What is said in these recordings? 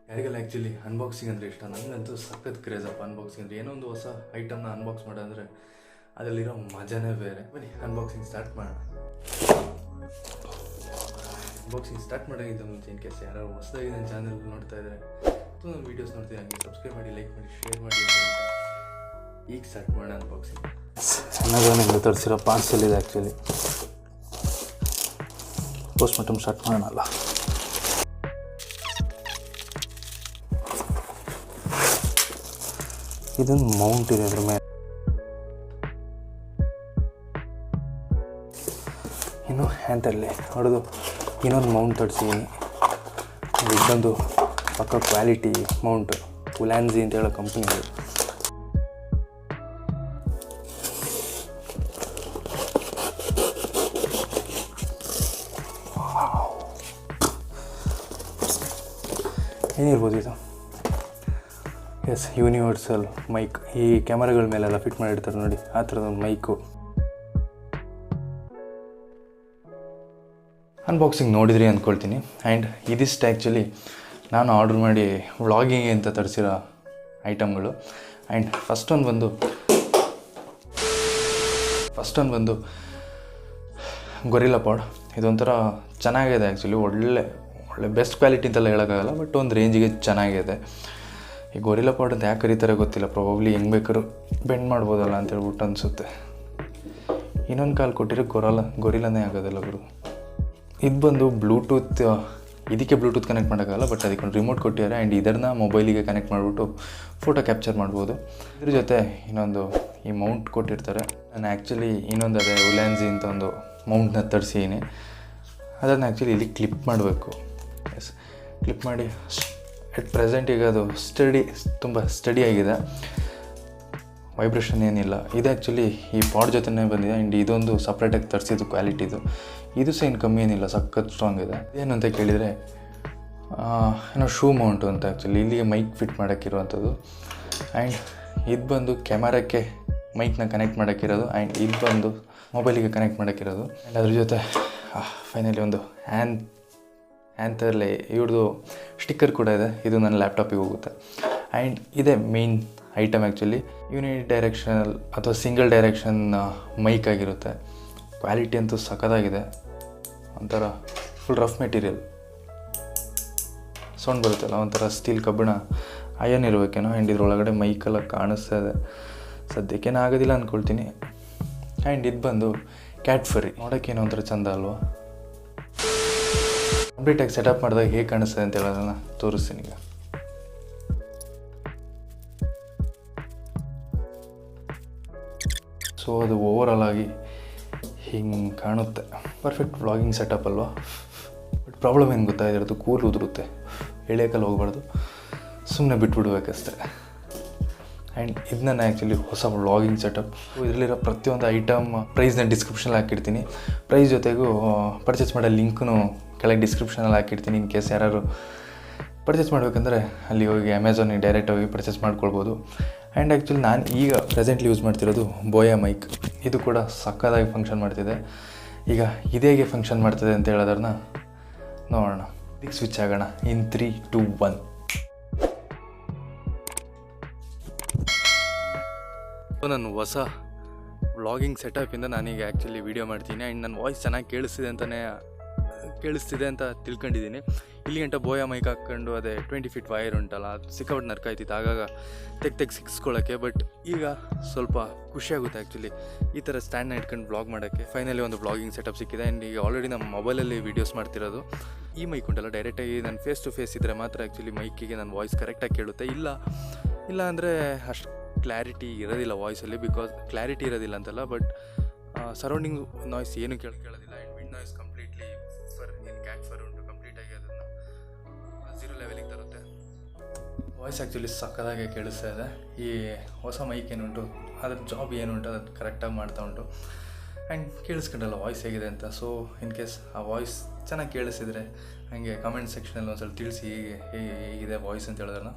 ಯಾರಿಗೆಲ್ಲ actually unboxing ಅಂದರೆ ಇಷ್ಟ, ನನಗಂತೂ ಸಖತ್ ಕ್ರೇಜ್ ಅಪ್ಪ ಅನ್ಬಾಕ್ಸಿಂಗ್ ಅಂದರೆ. ಏನೋ ಒಂದು ಹೊಸ ಐಟಮ್ನ ಅನ್ಬಾಕ್ಸ್ ಮಾಡೋದಂದರೆ ಅದರಲ್ಲಿರೋ ಮಜಾನೇ ಬೇರೆ. ಬನ್ನಿ ಅನ್ಬಾಕ್ಸಿಂಗ್ ಸ್ಟಾರ್ಟ್ ಮಾಡೋಣ. ಅನ್ಬಾಕ್ಸಿಂಗ್ ಸ್ಟಾರ್ಟ್ ಮಾಡೋಕ್ಕಿಂತ ಮುಂಚೆ ಇನ್ ಕೇಸ್ ಯಾರು ಹೊಸದಾಗಿ ನನ್ನ ಚಾನಲ್ ನೋಡ್ತಾ ಇದ್ದಾರೆ ಅಥವಾ ನನ್ನ ವೀಡಿಯೋಸ್ ನೋಡ್ತೀನಿ, ಹಾಗೆ ಸಬ್ಸ್ಕ್ರೈಬ್ ಮಾಡಿ, ಲೈಕ್ ಮಾಡಿ, ಶೇರ್ ಮಾಡಿ ಅಂತ ಹೇಳ್ತಾ ಈಗ ಸ್ಟಾರ್ಟ್ ಮಾಡೋಣ ಅನ್ಬಾಕ್ಸಿಂಗ್. ಅಮೆಝಾನಿಂದ ತರಿಸಿರೋ ಪಾರ್ಸೆಲ್ ಇದೆ ಆ್ಯಕ್ಚುಲಿ. ಪೋಸ್ಟ್ ಮಾರ್ಟಮ್ ಸ್ಟಾರ್ಟ್ ಮಾಡೋಣಲ್ಲ. ಇದೊಂದು ಮೌಂಟ್ ಇದೆ ಅದ್ರ ಮೇಲೆ. ಇನ್ನು ಹ್ಯಾಂಡಲ್ಲಿ ಹೊಡೆದು ಇನ್ನೊಂದು ಮೌಂಟ್ ತರಿಸಿದ್ದೀನಿ. ಇದೊಂದು ಪಕ್ಕ ಕ್ವಾಲಿಟಿ ಮೌಂಟ್, ಉಲ್ಯಾನ್ಸಿ ಅಂತ ಹೇಳೋ ಕಂಪ್ನಿ ಇದೆ. ಏನಿರ್ಬೋದು ಇದು? Yes, universal mic. ಈ ಕ್ಯಾಮರಾಗಳ ಮೇಲೆಲ್ಲ ಫಿಟ್ ಮಾಡಿರ್ತಾರೆ ನೋಡಿ, ಆ ಥರದೊಂದು ಮೈಕು. ಅನ್ಬಾಕ್ಸಿಂಗ್ ನೋಡಿದ್ರಿ ಅಂದ್ಕೊಳ್ತೀನಿ. ಆ್ಯಂಡ್ ಇದಿಷ್ಟು ಆ್ಯಕ್ಚುಲಿ ನಾನು ಆರ್ಡ್ರ್ ಮಾಡಿ ವ್ಲಾಗಿಂಗ್ ಅಂತ ತರಿಸಿರೋ ಐಟಮ್ಗಳು. ಆ್ಯಂಡ್ ಫಸ್ಟ್ ಒಂದು ಬಂದು ಗೊರಿಲ್ಲಾ ಪಾಡ್. ಇದೊಂಥರ ಚೆನ್ನಾಗಿದೆ ಆ್ಯಕ್ಚುಲಿ, ಒಳ್ಳೆ ಬೆಸ್ಟ್ ಕ್ವಾಲಿಟಿ ಅಂತೆಲ್ಲ ಹೇಳೋಕ್ಕಾಗಲ್ಲ, ಬಟ್ ಒಂದು ರೇಂಜಿಗೆ ಚೆನ್ನಾಗಿದೆ. ಈ ಗೊರಿಲ್ಲಾ ಪಾಡ್ ಅಂತ ಯಾಕೆ ಕರೀತಾರೆ ಗೊತ್ತಿಲ್ಲ, ಪ್ರಾಬಬ್ಲಿ ಹೆಂಗೆ ಬೇಕಾದ್ರೂ ಬೆಂಡ್ ಮಾಡ್ಬೋದಲ್ಲ ಅಂತ ಹೇಳ್ಬಿಟ್ಟು ಅನಿಸುತ್ತೆ. ಇನ್ನೊಂದು ಕಾಲು ಕೊಟ್ಟಿರೋ ಗೊರಿಲ್ಲನೇ ಆಗೋದಿಲ್ಲ ಗುರು. ಇದು ಬಂದು ಬ್ಲೂಟೂತ್, ಇದಕ್ಕೆ ಬ್ಲೂಟೂತ್ ಕನೆಕ್ಟ್ ಮಾಡೋಕ್ಕಾಗಲ್ಲ, ಬಟ್ ಅದಕ್ಕೆ ಒಂದು ರಿಮೋಟ್ ಕೊಟ್ಟಿದ್ದಾರೆ. ಆ್ಯಂಡ್ ಇದನ್ನ ಮೊಬೈಲಿಗೆ ಕನೆಕ್ಟ್ ಮಾಡಿಬಿಟ್ಟು ಫೋಟೋ ಕ್ಯಾಪ್ಚರ್ ಮಾಡ್ಬೋದು. ಇದ್ರ ಜೊತೆ ಇನ್ನೊಂದು ಈ ಮೌಂಟ್ ಕೊಟ್ಟಿರ್ತಾರೆ. ನಾನು ಆ್ಯಕ್ಚುಲಿ ಇನ್ನೊಂದು ಅದೇ ಉಲ್ಯಾನ್ಸಿ ಅಂತ ಒಂದು ಮೌಂಟ್ನ ತರಿಸಿದ್ದೀನಿ. ಅದನ್ನು ಆ್ಯಕ್ಚುಲಿ ಇಲ್ಲಿ ಕ್ಲಿಪ್ ಮಾಡಬೇಕು. ಎಸ್, ಕ್ಲಿಪ್ ಮಾಡಿ ಅಟ್ ಪ್ರೆಸೆಂಟ್ ಈಗ ಅದು ತುಂಬ ಸ್ಟಡಿಯಾಗಿದೆ, ವೈಬ್ರೇಷನ್ ಏನಿಲ್ಲ. ಇದು ಆ್ಯಕ್ಚುಲಿ ಈ ಪಾಡ್ ಜೊತೆನೇ ಬಂದಿದೆ. ಆ್ಯಂಡ್ ಇದೊಂದು ಸಪ್ರೇಟಾಗಿ ತರಿಸಿದ್ದು ಕ್ವಾಲಿಟಿದು. ಇದು ಸಹ ಏನು ಕಮ್ಮಿ ಏನಿಲ್ಲ, ಸಖತ್ ಸ್ಟ್ರಾಂಗ್ ಇದೆ. ಏನು ಅಂತ ಕೇಳಿದರೆ ಏನೋ ಶೂ ಮೌಂಟು ಅಂತ ಆ್ಯಕ್ಚುಲಿ ಇಲ್ಲಿಗೆ ಮೈಕ್ ಫಿಟ್ ಮಾಡೋಕ್ಕಿರುವಂಥದ್ದು. ಆ್ಯಂಡ್ ಇದು ಬಂದು ಕ್ಯಾಮರಕ್ಕೆ ಮೈಕ್ನ ಕನೆಕ್ಟ್ ಮಾಡೋಕ್ಕಿರೋದು. ಆ್ಯಂಡ್ ಇದು ಬಂದು ಮೊಬೈಲಿಗೆ ಕನೆಕ್ಟ್ ಮಾಡೋಕ್ಕಿರೋದು. ಆ್ಯಂಡ್ ಅದ್ರ ಜೊತೆ ಫೈನಲಿ ಒಂದು ಆ್ಯಂತರ್ಲೆ ಇವ್ರದ್ದು ಸ್ಟಿಕ್ಕರ್ ಕೂಡ ಇದೆ. ಇದು ನನ್ನ ಲ್ಯಾಪ್ಟಾಪಿಗೆ ಹೋಗುತ್ತೆ. ಆ್ಯಂಡ್ ಇದೇ main item actually. Unit directional ಅಥವಾ ಸಿಂಗಲ್ ಡೈರೆಕ್ಷನ್ ಮೈಕ್ ಆಗಿರುತ್ತೆ. ಕ್ವಾಲಿಟಿ ಅಂತೂ ಸಖತ್ತಾಗಿದೆ, ಒಂಥರ ಫುಲ್ ರಫ್ ಮೆಟೀರಿಯಲ್. ಸೌಂಡ್ ಬರುತ್ತಲ್ಲ, ಒಂಥರ ಸ್ಟೀಲ್ ಕಬ್ಬಿಣ ಅಯನ್ ಇರಬೇಕೇನೋ. ಆ್ಯಂಡ್ ಇದ್ರೊಳಗಡೆ ಮೈಕೆಲ್ಲ ಕಾಣಿಸ್ತಾ ಇದೆ. ಸದ್ಯಕ್ಕೇನು ಆಗೋದಿಲ್ಲ ಅಂದ್ಕೊಳ್ತೀನಿ. ಆ್ಯಂಡ್ ಇದು ಬಂದು ಕ್ಯಾಟ್ ಫರಿ. ನೋಡೋಕ್ಕೇನೋ ಒಂಥರ ಚಂದ ಅಲ್ವಾ? ಕಂಪ್ಲೀಟಾಗಿ ಸೆಟಪ್ ಮಾಡಿದಾಗ ಹೇಗೆ ಕಾಣಿಸ್ತದೆ ಅಂತ ಹೇಳೋದನ್ನು ತೋರಿಸ್ತೀನಿ ಈಗ. ಸೊ ಅದು ಓವರಾಲ್ ಆಗಿ ಹಿಂಗೆ ಕಾಣುತ್ತೆ. ಪರ್ಫೆಕ್ಟ್ ವ್ಲಾಗಿಂಗ್ ಸೆಟಪ್ ಅಲ್ವಾ? ಬಟ್ ಪ್ರಾಬ್ಲಮ್ ಏನು ಗೊತ್ತಾ, ಇರೋದು ಕೂಲ್ ಉದುರುತ್ತೆ. ಎಳೆಯಕಲ್ಲಿ ಹೋಗ್ಬಾರ್ದು, ಸುಮ್ಮನೆ ಬಿಟ್ಬಿಡ್ಬೇಕಷ್ಟೆ. ಆ್ಯಂಡ್ ಇದು ನಾನು ಆ್ಯಕ್ಚುಲಿ ಹೊಸ ವ್ಲಾಗಿಂಗ್ ಸೆಟಪ್. ಇದರಲ್ಲಿರೋ ಪ್ರತಿಯೊಂದು ಐಟಮ್ ಪ್ರೈಸ್ನ ಡಿಸ್ಕ್ರಿಪ್ಷನಲ್ಲಿ ಹಾಕಿರ್ತೀನಿ. ಪ್ರೈಸ್ ಜೊತೆಗೂ ಪರ್ಚೇಸ್ ಮಾಡೋ ಲಿಂಕ್ನು ಕೆಳಗೆ ಡಿಸ್ಕ್ರಿಪ್ಷನಲ್ಲಿ ಹಾಕಿರ್ತೀನಿ. ಇನ್ ಕೇಸ್ ಯಾರು ಪರ್ಚೇಸ್ ಮಾಡಬೇಕಂದ್ರೆ ಅಲ್ಲಿ ಹೋಗಿ ಅಮೆಝಾನಿಗೆ ಡೈರೆಕ್ಟ್ ಹೋಗಿ ಪರ್ಚೇಸ್ ಮಾಡ್ಕೊಳ್ಬೋದು. ಆ್ಯಂಡ್ ಆ್ಯಕ್ಚುಲಿ ನಾನು ಈಗ ಪ್ರೆಸೆಂಟ್ಲಿ ಯೂಸ್ ಮಾಡ್ತಿರೋದು ಬೋಯಾ ಮೈಕ್. ಇದು ಕೂಡ ಸಕ್ಕತ್ತಾಗಿ ಫಂಕ್ಷನ್ ಮಾಡ್ತಿದೆ. ಈಗ ಇದೇಗೆ ಫಂಕ್ಷನ್ ಮಾಡ್ತಿದೆ ಅಂತ ಹೇಳೋದನ್ನ ನೋಡೋಣ. ಈಗ ಸ್ವಿಚ್ ಆಗೋಣ ಇನ್ 3, 2, 1. ನನ್ನ ಹೊಸ ವ್ಲಾಗಿಂಗ್ ಸೆಟಪಿಂದ ನಾನೀಗ ಆ್ಯಕ್ಚುಲಿ ವೀಡಿಯೋ ಮಾಡ್ತೀನಿ. ಆ್ಯಂಡ್ ನನ್ನ ವಾಯ್ಸ್ ಚೆನ್ನಾಗಿ ಕೇಳಿಸ್ತಿದೆ ಅಂತ ತಿಳ್ಕೊಂಡಿದ್ದೀನಿ. ಇಲ್ಲಿ ಗಂಟ ಬೋಯಾ ಮೈಕ್ ಹಾಕ್ಕೊಂಡು ಅದೇ 20 ಫೀಟ್ ವೈರ್ ಉಂಟಲ್ಲ, ಅದು ಸಿಕ್ಕಾಪಟ್ಟು ನರ್ಕಾಯ್ತಿತ್ತು ಆಗಾಗ ತೆಗ್ದು ಸಿಕ್ಸ್ಕೊಳ್ಳೋಕ್ಕೆ. ಬಟ್ ಈಗ ಸ್ವಲ್ಪ ಖುಷಿಯಾಗುತ್ತೆ ಆ್ಯಕ್ಚುಲಿ ಈ ಥರ ಸ್ಟ್ಯಾಂಡ್ನ ಇಟ್ಕೊಂಡು ವ್ಲಾಗ್ ಮಾಡೋಕ್ಕೆ. ಫೈನಲಿ ಒಂದು ವ್ಲಾಗಿಂಗ್ ಸೆಟಪ್ ಸಿಕ್ಕಿದೆ. ಆ್ಯಂಡ್ ಈಗ ಆಲ್ರೆಡಿ ನಮ್ಮ ಮೊಬೈಲಲ್ಲಿ ವೀಡಿಯೋಸ್ ಮಾಡ್ತಿರೋದು. ಈ ಮೈಕ್ ಉಂಟಲ್ಲ, ಡೈರೆಕ್ಟಾಗಿ ನಾನು ಫೇಸ್ ಟು ಫೇಸ್ ಇದ್ದರೆ ಮಾತ್ರ ಆ್ಯಕ್ಚುಲಿ ಮೈಕಿಗೆ ನನ್ನ ವಾಯ್ಸ್ ಕರೆಕ್ಟಾಗಿ ಕೇಳುತ್ತೆ. ಇಲ್ಲ ಅಂದರೆ ಅಷ್ಟು ಕ್ಲಾರಿಟಿ ಇರೋದಿಲ್ಲ ವಾಯ್ಸಲ್ಲಿ. ಬಿಕಾಸ್ ಕ್ಲಾರಿಟಿ ಇರೋದಿಲ್ಲ ಅಂತಲ್ಲ, ಬಟ್ ಸರೌಂಡಿಂಗ್ ನಾಯ್ಸ್ ಏನು ಕೇಳೋದಿಲ್ಲ. And wind noise completely cat fur ಉಂಟು, ಕಂಪ್ಲೀಟಾಗಿ ಅದನ್ನು 0 ಲೆವೆಲಿಗೆ ತರುತ್ತೆ. ವಾಯ್ಸ್ ಆ್ಯಕ್ಚುಲಿ ಸಕ್ಕತ್ತಾಗಿ ಕೇಳಿಸ್ತಾ ಇದೆ. ಈ ಹೊಸ ಮೈಕ್ ಏನುಂಟು, ಅದ್ರ ಜಾಬ್ ಏನುಂಟು ಅದು ಕರೆಕ್ಟಾಗಿ ಮಾಡ್ತಾ ಉಂಟು. ಆ್ಯಂಡ್ ಕೇಳಿಸ್ಕೊಂಡಲ್ಲ ವಾಯ್ಸ್ ಹೇಗಿದೆ ಅಂತ. ಸೊ ಇನ್ ಕೇಸ್ ಆ ವಾಯ್ಸ್ ಚೆನ್ನಾಗಿ ಕೇಳಿಸಿದರೆ ಹಾಗೆ ಕಮೆಂಟ್ ಸೆಕ್ಷನಲ್ಲಿ ಒಂದು ಸ್ವಲ್ಪ ತಿಳಿಸಿ ಹೇಗಿದೆ ವಾಯ್ಸ್ ಅಂತ ಹೇಳಿದ್ರನ್ನ.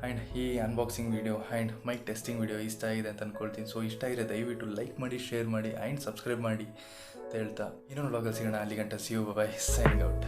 ಆ್ಯಂಡ್ ಈ unboxing video and mic testing video ಇಷ್ಟ ಆಗಿದೆ ಅಂತ ಅಂದ್ಕೊಳ್ತೀನಿ. ಸೊ ಇಷ್ಟ ಆಗಿದ್ರೆ ದಯವಿಟ್ಟು ಲೈಕ್ ಮಾಡಿ, ಶೇರ್ ಮಾಡಿ ಆ್ಯಂಡ್ ಸಬ್ಸ್ಕ್ರೈಬ್ ಮಾಡಿ ಅಂತ ಹೇಳ್ತಾ ಇನ್ನೊಂದು ವ್ಲಾಗಲ್ಲಿ ಸಿಗೋಣ. ಅಲ್ಲಿ ಗಂಟ see you, bye, signing out.